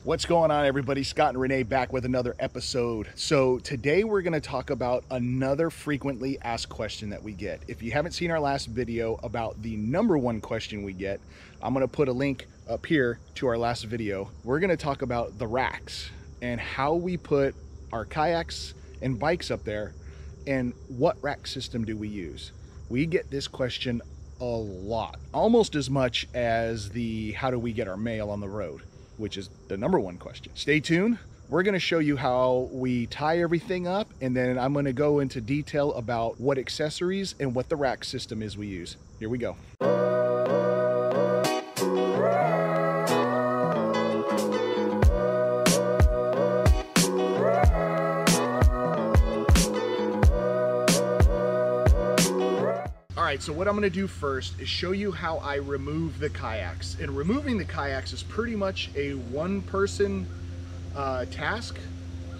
What's going on, everybody? Scott and Renee back with another episode. So today we're going to talk about another frequently asked question that we get. If you haven't seen our last video about the #1 question we get, I'm going to put a link up here to our last video. We're going to talk about the racks and how we put our kayaks and bikes up there and what rack system do we use. We get this question a lot, almost as much as the how do we get our mail on the road, which is the #1 question. Stay tuned. We're going to show you how we tie everything up, and then I'm going to go into detail about what accessories and what the rack system is we use. Here we go. All right, so what I'm going to do first is show you how I remove the kayaks. And removing the kayaks is pretty much a one-person task.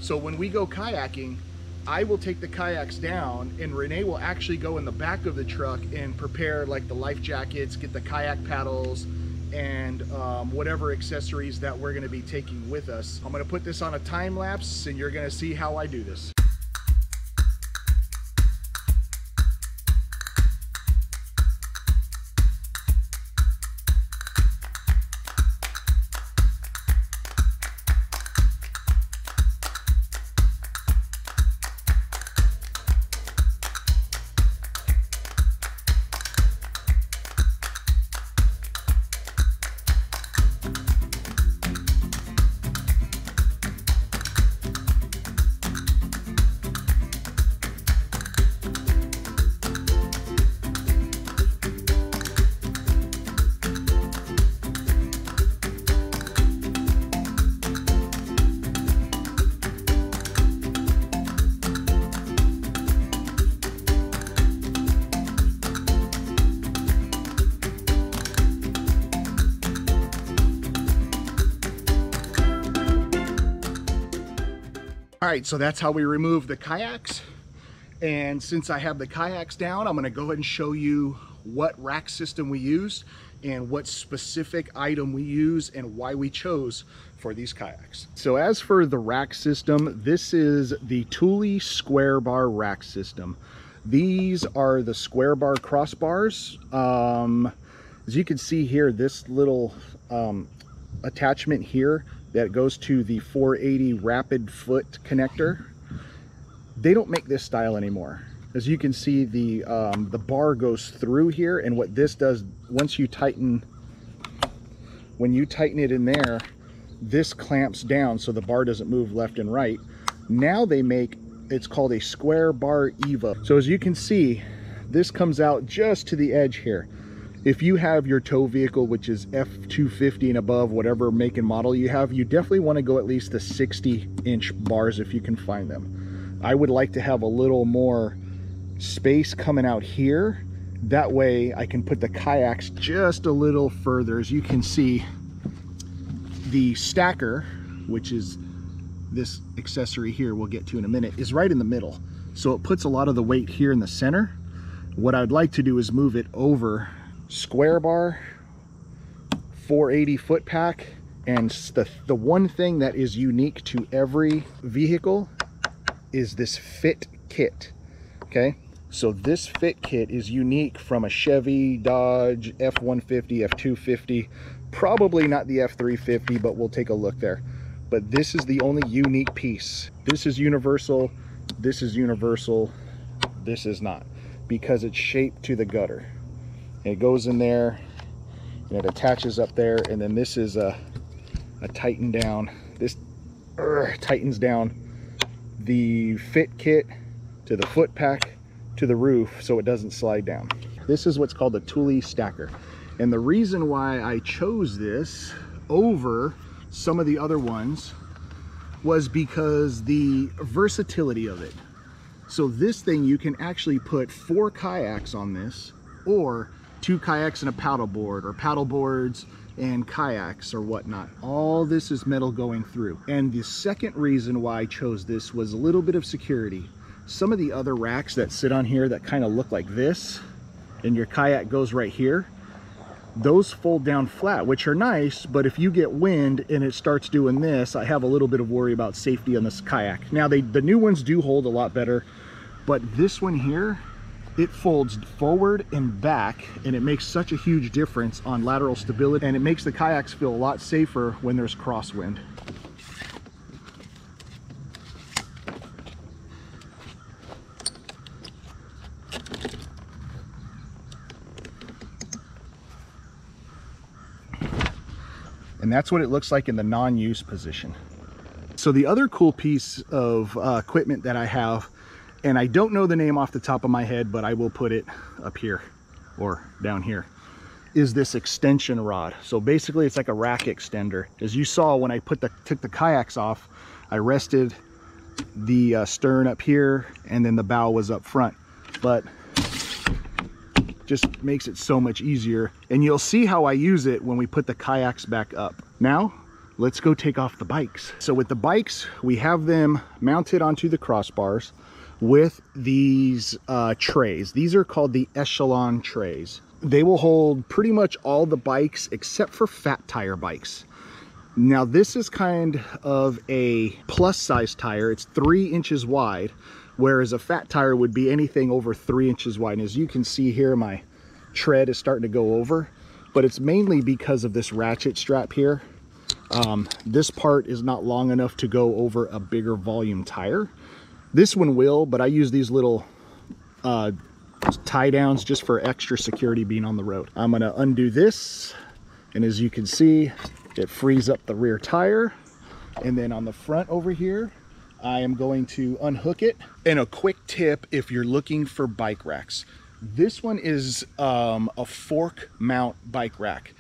So when we go kayaking, I will take the kayaks down and Renee will actually go in the back of the truck and prepare like the life jackets, get the kayak paddles, and whatever accessories that we're going to be taking with us. I'm going to put this on a time lapse and you're going to see how I do this. All right, so that's how we remove the kayaks. And since I have the kayaks down, I'm gonna go ahead and show you what rack system we use and what specific item we use and why we chose for these kayaks. So as for the rack system, this is the Thule square bar rack system. These are the square bar crossbars. As you can see here, this little attachment here that goes to the 480 rapid foot connector, they don't make this style anymore. As you can see, the bar goes through here, and what this does, once you tighten, when you tighten it in there, this clamps down so the bar doesn't move left and right. Now they make, it's called a square bar Eva. So as you can see, this comes out just to the edge here. If you have your tow vehicle, which is F250 and above, whatever make and model you have, you definitely want to go at least the 60-inch bars if you can find them. I would like to have a little more space coming out here. That way I can put the kayaks just a little further. As you can see, the stacker, which is this accessory here we'll get to in a minute, is right in the middle. So it puts a lot of the weight here in the center. What I'd like to do is move it over square bar, 480 foot pack, and the one thing that is unique to every vehicle is this fit kit. Okay, so this fit kit is unique from a Chevy, Dodge, F-150, F-250, probably not the F-350, but we'll take a look there. But this is the only unique piece. This is universal, this is universal, this is not, because it's shaped to the gutter. It goes in there and it attaches up there, and then this is a tighten down. This tightens down the fit kit to the foot pack to the roof so it doesn't slide down. This is what's called the Thule Stacker. And the reason why I chose this over some of the other ones was because the versatility of it. So this thing, you can actually put 4 kayaks on this, or 2 kayaks and a paddle board, or paddle boards and kayaks or whatnot. All this is metal going through. And the second reason why I chose this was a little bit of security. Some of the other racks that sit on here that kind of look like this, and your kayak goes right here, those fold down flat, which are nice, but if you get wind and it starts doing this, I have a little bit of worry about safety on this kayak. Now the new ones do hold a lot better, but this one here, it folds forward and back, and it makes such a huge difference on lateral stability, and it makes the kayaks feel a lot safer when there's crosswind. And that's what it looks like in the non-use position. So the other cool piece of equipment that I have, and I don't know the name off the top of my head, but I will put it up here or down here, is this extension rod. So basically it's like a rack extender. As you saw when I took the kayaks off, I rested the stern up here and then the bow was up front. But just makes it so much easier, and you'll see how I use it when we put the kayaks back up. Now let's go take off the bikes. So with the bikes, we have them mounted onto the crossbars with these trays. These are called the Echelon trays. They will hold pretty much all the bikes except for fat tire bikes. Now this is kind of a plus size tire. It's 3 inches wide, whereas a fat tire would be anything over 3 inches wide. And as you can see here, my tread is starting to go over, but it's mainly because of this ratchet strap here. This part is not long enough to go over a bigger volume tire. This one will, but I use these little tie downs just for extra security being on the road. I'm gonna undo this, and as you can see, it frees up the rear tire. And then on the front over here, I am going to unhook it. And a quick tip if you're looking for bike racks. This one is a fork mount bike rack.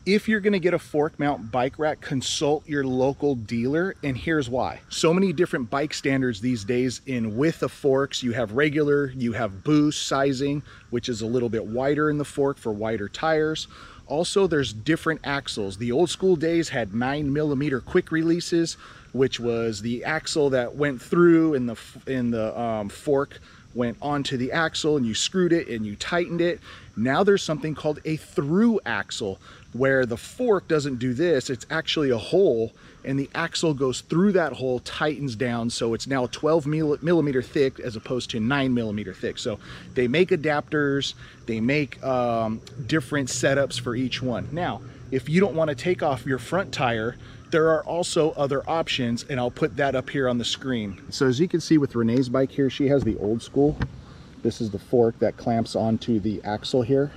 If you're gonna get a fork mount bike rack, consult your local dealer, and here's why. So many different bike standards these days in width of forks. You have regular, you have boost sizing, which is a little bit wider in the fork for wider tires. Also, there's different axles. The old school days had 9mm quick releases, which was the axle that went through in the fork went onto the axle, and you screwed it and you tightened it. Now there's something called a through axle, where the fork doesn't do this. It's actually a hole, and the axle goes through that hole, tightens down, so it's now 12mm thick as opposed to 9mm thick. So they make adapters, they make different setups for each one. Now, if you don't want to take off your front tire, there are also other options, and I'll put that up here on the screen. So as you can see with Renee's bike here, she has the old school. This is the fork that clamps onto the axle here.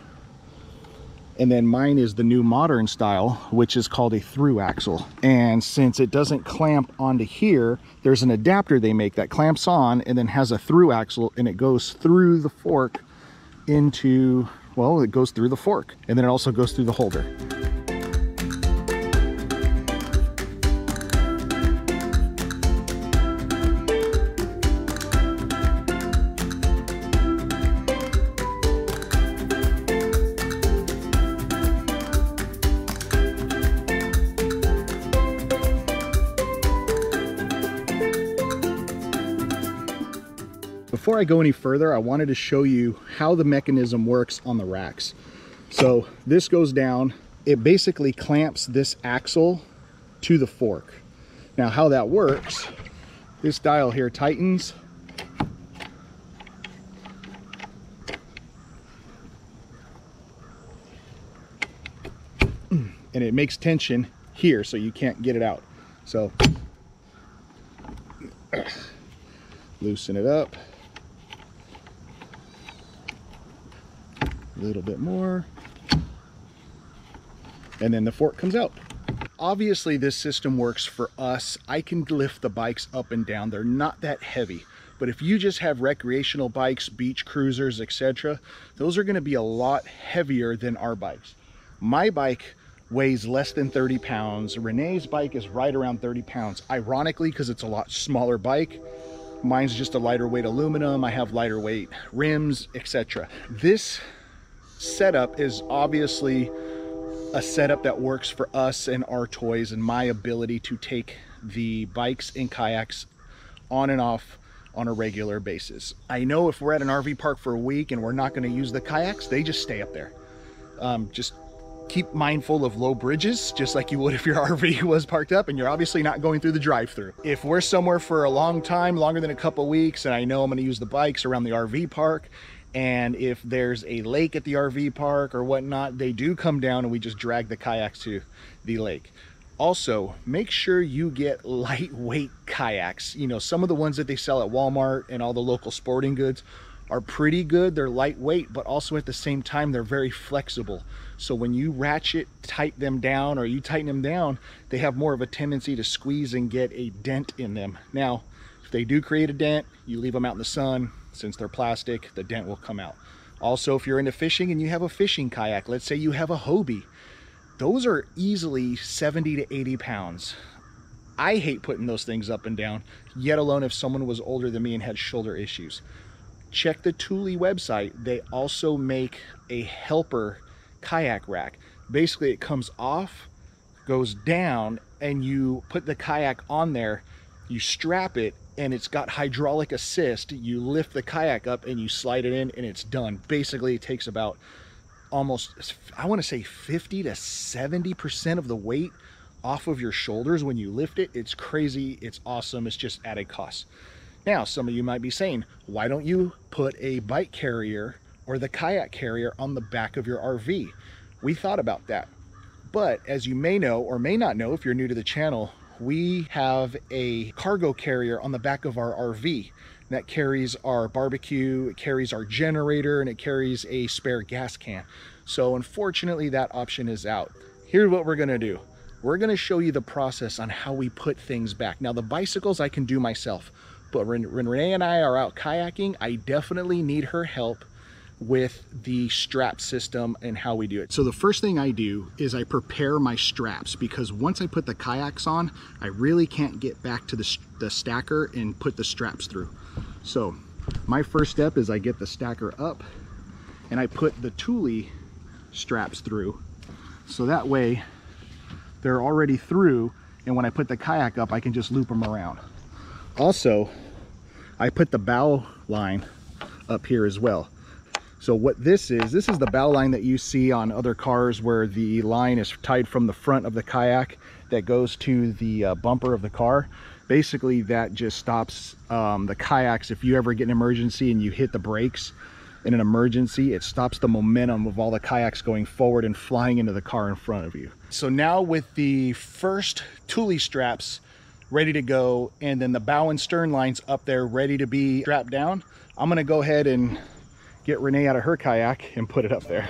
And then mine is the new modern style, which is called a through axle. And since it doesn't clamp onto here, there's an adapter they make that clamps on and then has a through axle, and it goes through the fork into, well, it goes through the fork, and then it also goes through the holder. Before I go any further, I wanted to show you how the mechanism works on the racks. So this goes down, it basically clamps this axle to the fork. Now how that works, this dial here tightens, and it makes tension here so you can't get it out. So loosen it up. A little bit more, and then the fork comes out. Obviously this system works for us. I can lift the bikes up and down. They're not that heavy, but if you just have recreational bikes, beach cruisers, etc., those are going to be a lot heavier than our bikes. My bike weighs less than 30 pounds. Renee's bike is right around 30 pounds. Ironically, because it's a lot smaller bike, mine's just a lighter weight aluminum. I have lighter weight rims, etc. This setup is obviously a setup that works for us and our toys and my ability to take the bikes and kayaks on and off on a regular basis. I know if we're at an RV park for a week and we're not going to use the kayaks, they just stay up there. Just Keep mindful of low bridges, just like you would if your RV was parked up and you're obviously not going through the drive-through. If we're somewhere for a long time, longer than a couple weeks, and I know I'm gonna use the bikes around the RV park, and if there's a lake at the RV park or whatnot, they do come down and we just drag the kayaks to the lake. Also, make sure you get lightweight kayaks. You know, some of the ones that they sell at Walmart and all the local sporting goods are pretty good. They're lightweight, but also at the same time, they're very flexible. So when you ratchet, tighten them down, or you tighten them down, they have more of a tendency to squeeze and get a dent in them. Now, if they do create a dent, you leave them out in the sun. Since they're plastic, the dent will come out. Also, if you're into fishing and you have a fishing kayak, let's say you have a Hobie, those are easily 70 to 80 pounds. I hate putting those things up and down, yet alone if someone was older than me and had shoulder issues. Check the Thule website. They also make a helper kayak rack. Basically, it comes off, goes down, and you put the kayak on there, you strap it, and it's got hydraulic assist. You lift the kayak up and you slide it in and it's done. Basically, it takes about almost, I want to say 50 to 70% of the weight off of your shoulders when you lift it. It's crazy. It's awesome. It's just added cost. Now, some of you might be saying, why don't you put a bike carrier or the kayak carrier on the back of your RV? We thought about that. But as you may know or may not know, if you're new to the channel, we have a cargo carrier on the back of our RV that carries our barbecue, it carries our generator, and it carries a spare gas can. So unfortunately, that option is out. Here's what we're gonna do. We're gonna show you the process on how we put things back. Now, the bicycles I can do myself, but when Renee and I are out kayaking, I definitely need her help with the strap system and how we do it. So the first thing I do is I prepare my straps, because once I put the kayaks on, I really can't get back to the stacker and put the straps through. So my first step is I get the stacker up and I put the Thule straps through. So that way they're already through, and when I put the kayak up, I can just loop them around. Also, I put the bow line up here as well. So what this is the bow line that you see on other cars where the line is tied from the front of the kayak that goes to the bumper of the car. Basically, that just stops the kayaks. If you ever get an emergency and you hit the brakes in an emergency, it stops the momentum of all the kayaks going forward and flying into the car in front of you. So now with the first Thule straps ready to go, and then the bow and stern lines up there ready to be strapped down, I'm gonna go ahead and get Renee out of her kayak and put it up there.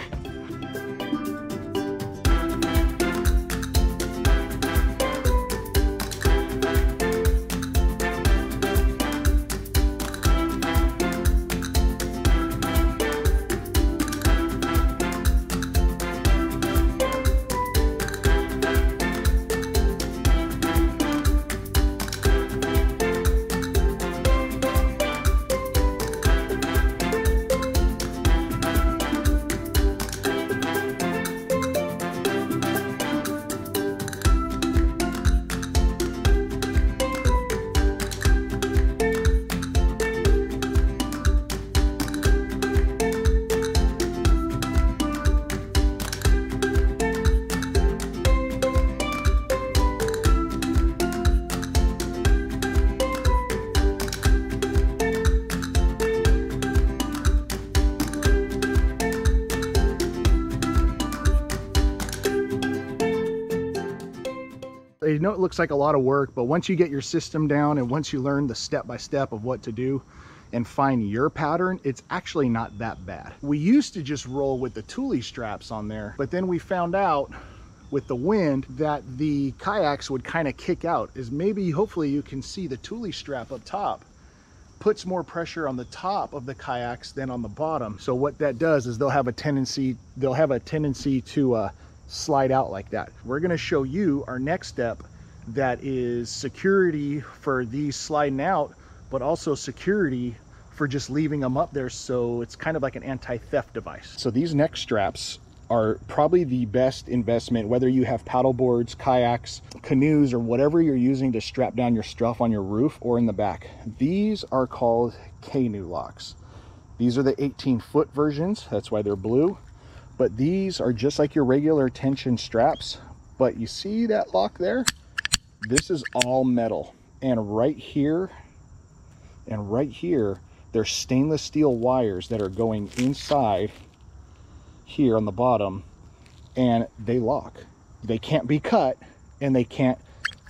I know it looks like a lot of work, but once you get your system down and once you learn the step-by-step of what to do and find your pattern, it's actually not that bad. We used to just roll with the Thule straps on there, but then we found out with the wind that the kayaks would kind of kick out. Is maybe, hopefully you can see the Thule strap up top puts more pressure on the top of the kayaks than on the bottom. So what that does is they'll have a tendency to slide out like that. We're going to show you our next step that is security for these sliding out, but also security for just leaving them up there, so it's kind of like an anti-theft device. So these neck straps are probably the best investment, whether you have paddle boards, kayaks, canoes, or whatever you're using to strap down your stuff on your roof or in the back. These are called Kanu locks. These are the 18-foot versions, that's why they're blue. But these are just like your regular tension straps, but you see that lock there? This is all metal. And right here, there's stainless steel wires that are going inside here on the bottom, and they lock. They can't be cut, and they can't,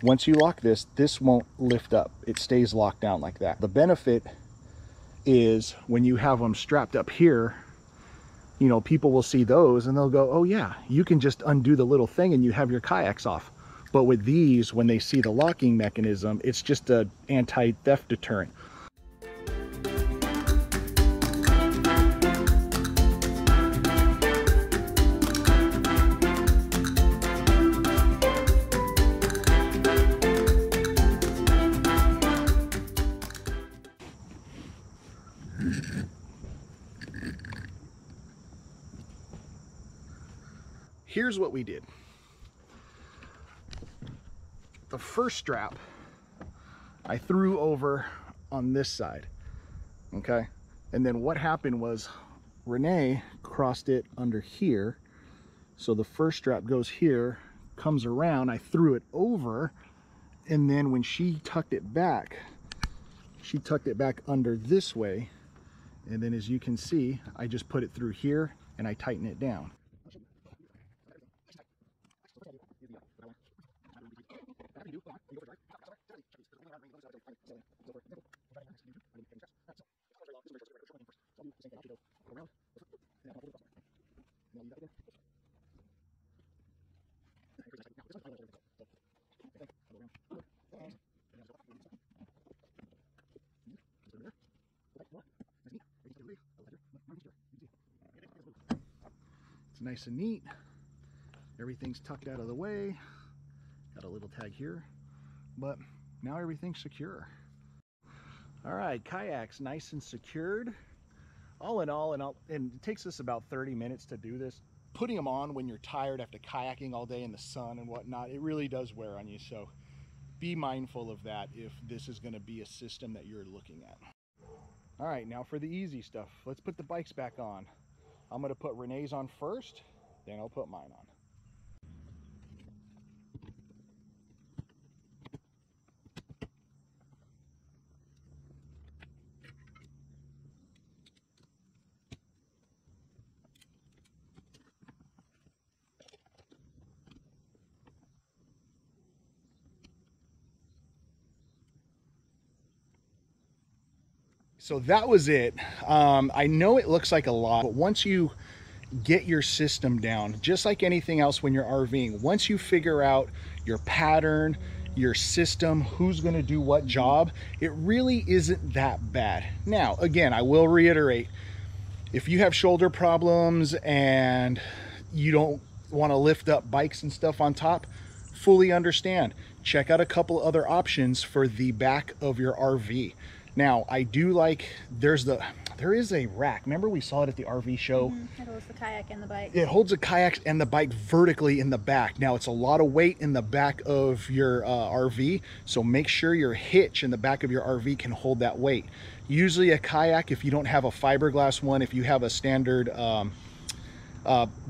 once you lock this, this won't lift up. It stays locked down like that. The benefit is when you have them strapped up here, you know, people will see those and they'll go, oh yeah, you can just undo the little thing and you have your kayaks off. But with these, when they see the locking mechanism, it's just an anti-theft deterrent. Here's what we did. The first strap I threw over on this side, okay? And then what happened was Renee crossed it under here. So the first strap goes here, comes around, I threw it over, and then when she tucked it back under this way, and then as you can see, I just put it through here and I tighten it down. It's nice and neat. Everything's tucked out of the way. Got a little tag here, but now everything's secure. All right, kayaks nice and secured. All in all, and it takes us about 30 minutes to do this. Putting them on when you're tired after kayaking all day in the sun and whatnot, it really does wear on you. So be mindful of that if this is going to be a system that you're looking at. All right, now for the easy stuff. Let's put the bikes back on. I'm going to put Renee's on first, then I'll put mine on. So that was it. I know it looks like a lot, but once you get your system down, just like anything else when you're RVing, once you figure out your pattern, your system, who's going to do what job, it really isn't that bad. Now, again, I will reiterate, if you have shoulder problems and you don't want to lift up bikes and stuff on top, fully understand. Check out a couple other options for the back of your RV. Now, I do like, there is a rack. Remember we saw it at the RV show? It holds the kayak and the bike. It holds the kayak and the bike vertically in the back. Now, it's a lot of weight in the back of your RV, so make sure your hitch in the back of your RV can hold that weight. Usually a kayak, if you don't have a fiberglass one, if you have a standard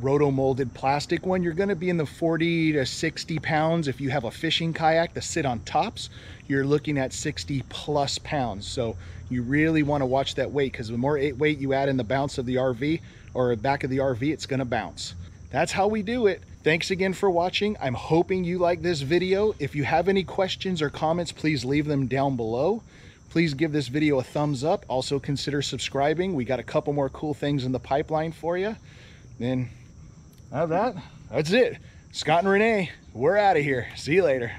roto-molded plastic one, you're going to be in the 40 to 60 pounds. If you have a fishing kayak to sit on tops, you're looking at 60 plus pounds. So you really want to watch that weight, because the more weight you add in the bounce of the RV or back of the RV, it's going to bounce. That's how we do it. Thanks again for watching. I'm hoping you like this video. If you have any questions or comments, please leave them down below. Please give this video a thumbs up. Also consider subscribing. We got a couple more cool things in the pipeline for you. Then that's it. Scott and Renee, we're out of here. See you later.